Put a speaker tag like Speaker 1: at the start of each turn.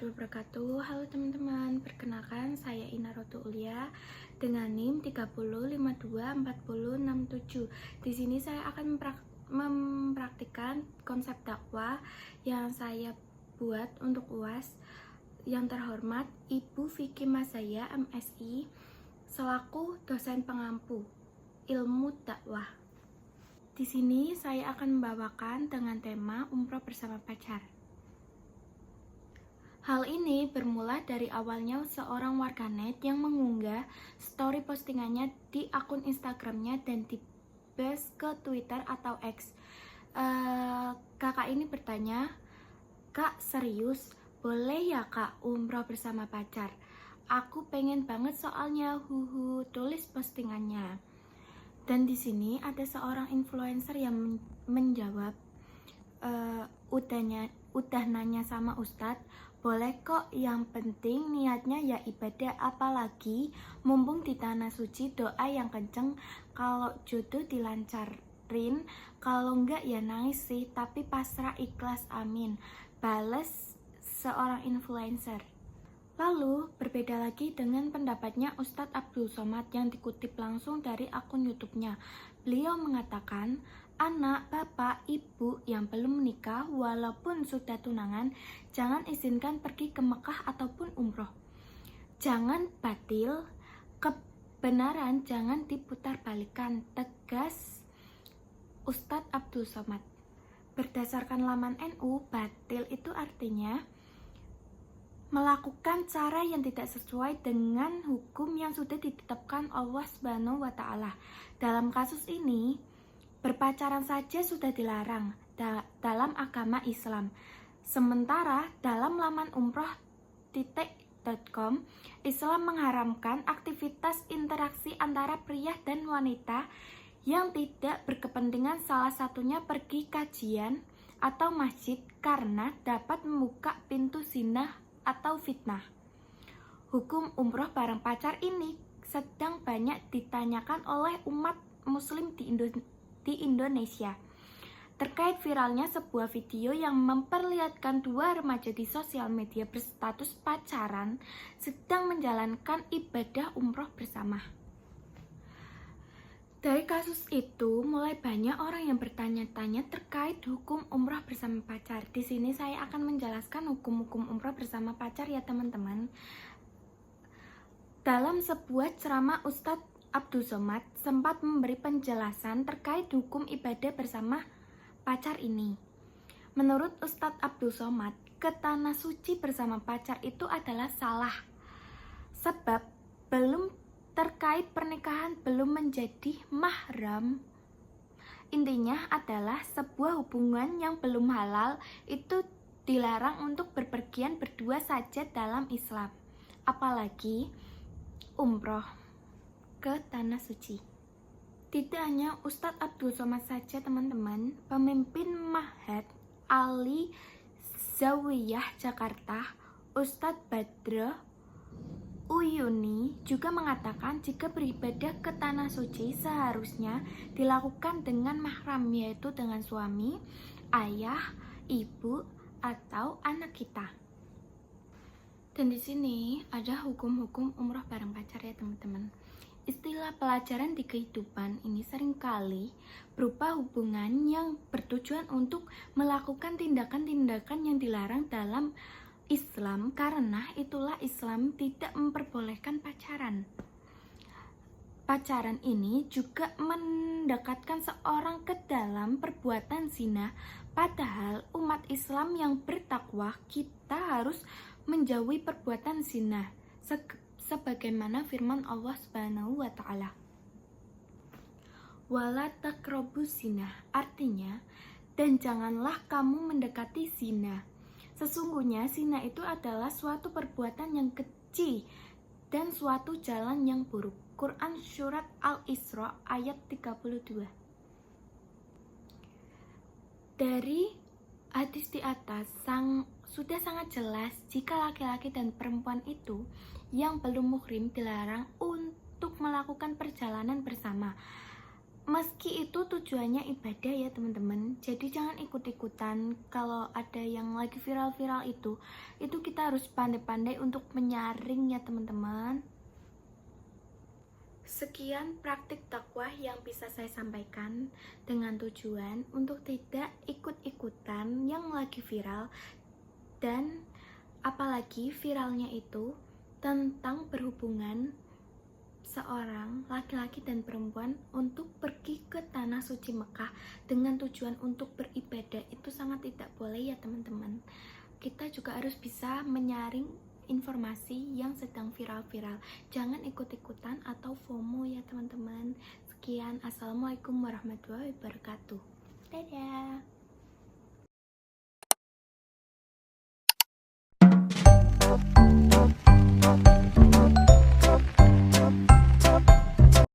Speaker 1: warahmatullahi wabarakatuh. Halo teman-teman, perkenalkan saya Ina Rotu Ulia dengan NIM 30524067. Di sini saya akan mempraktikkan konsep dakwah yang saya buat untuk UAS. Yang terhormat Ibu Vicky Masaya MSI selaku dosen pengampu ilmu dakwah. Di sini saya akan membawakan dengan tema umroh bersama pacar. Hal ini bermula dari awalnya seorang warganet yang mengunggah story postingannya di akun Instagramnya dan di-base ke Twitter atau X. Kakak ini bertanya, "Kak, serius? Boleh ya kak umroh bersama pacar? Aku pengen banget soalnya, tulis postingannya." Dan di sini ada seorang influencer yang menjawab, udah nanya sama Ustadz, boleh kok, yang penting niatnya ya ibadah, apalagi mumpung di tanah suci, doa yang kenceng, kalau jodoh dilancarin, kalau enggak ya nangis sih, tapi pasrah ikhlas, amin, bales seorang influencer. Lalu berbeda lagi dengan pendapatnya Ustadz Abdul Somad yang dikutip langsung dari akun YouTube-nya. Beliau mengatakan, anak, bapak, ibu yang belum menikah walaupun sudah tunangan, jangan izinkan pergi ke Mekah ataupun umroh. Jangan batil, kebenaran jangan diputar-balikan, tegas Ustadz Abdul Somad. Berdasarkan laman NU, batil itu artinya melakukan cara yang tidak sesuai dengan hukum yang sudah ditetapkan Allah Subhanahu wa Ta'ala. Dalam kasus ini, berpacaran saja sudah dilarang dalam agama Islam. Sementara dalam laman umroh.com, Islam mengharamkan aktivitas interaksi antara pria dan wanita yang tidak berkepentingan, salah satunya pergi kajian atau masjid, karena dapat membuka pintu zina atau fitnah. Hukum umroh bareng pacar ini sedang banyak ditanyakan oleh umat muslim di Indonesia terkait viralnya sebuah video yang memperlihatkan dua remaja di sosial media berstatus pacaran sedang menjalankan ibadah umroh bersama. Dari kasus itu, mulai banyak orang yang bertanya-tanya terkait hukum umroh bersama pacar. Di sini saya akan menjelaskan hukum-hukum umroh bersama pacar ya teman-teman. Dalam sebuah ceramah, Ustadz Abdul Somad sempat memberi penjelasan terkait hukum ibadah bersama pacar ini. Menurut Ustadz Abdul Somad, ke tanah suci bersama pacar itu adalah salah. Sebab belum terkait pernikahan, belum menjadi mahram. Intinya adalah sebuah hubungan yang belum halal itu dilarang untuk berpergian berdua saja dalam Islam, apalagi umroh ke tanah suci. Tidak hanya Ustadz Abdul Somad saja teman-teman, pemimpin Ma'had Ali Zawiyah Jakarta, Ustadz Badr Uyuni juga mengatakan jika beribadah ke tanah suci seharusnya dilakukan dengan mahram, yaitu dengan suami, ayah, ibu, atau anak kita. Dan di sini ada hukum-hukum umroh bareng pacar ya teman-teman. Istilah pelajaran di kehidupan ini seringkali berupa hubungan yang bertujuan untuk melakukan tindakan-tindakan yang dilarang dalam Islam, karena itulah Islam tidak memperbolehkan pacaran. Pacaran ini juga mendekatkan seorang ke dalam perbuatan zina, padahal umat Islam yang bertakwa kita harus menjauhi perbuatan zina, sebagaimana firman Allah Subhanahu wa Ta'ala. Wala taqrabuz zina, artinya, dan janganlah kamu mendekati zina. Sesungguhnya zina itu adalah suatu perbuatan yang keji dan suatu jalan yang buruk. Quran Surat Al-Isra ayat 32. Dari hadis di atas sudah sangat jelas jika laki-laki dan perempuan itu yang belum muhrim dilarang untuk melakukan perjalanan bersama. meski itu tujuannya ibadah ya teman-teman, jadi jangan ikut-ikutan. Kalau ada yang lagi viral-viral itu kita harus pandai-pandai untuk menyaring ya teman-teman. Sekian praktik dakwah yang bisa saya sampaikan dengan tujuan untuk tidak ikut-ikutan yang lagi viral, dan apalagi viralnya itu tentang berhubungan seorang laki-laki dan perempuan untuk pergi ke tanah suci Mekah dengan tujuan untuk beribadah. Itu sangat tidak boleh ya teman-teman. Kita juga harus bisa menyaring informasi yang sedang viral-viral. Jangan ikut-ikutan atau FOMO ya teman-teman. Sekian, assalamualaikum warahmatullahi wabarakatuh. Dadah.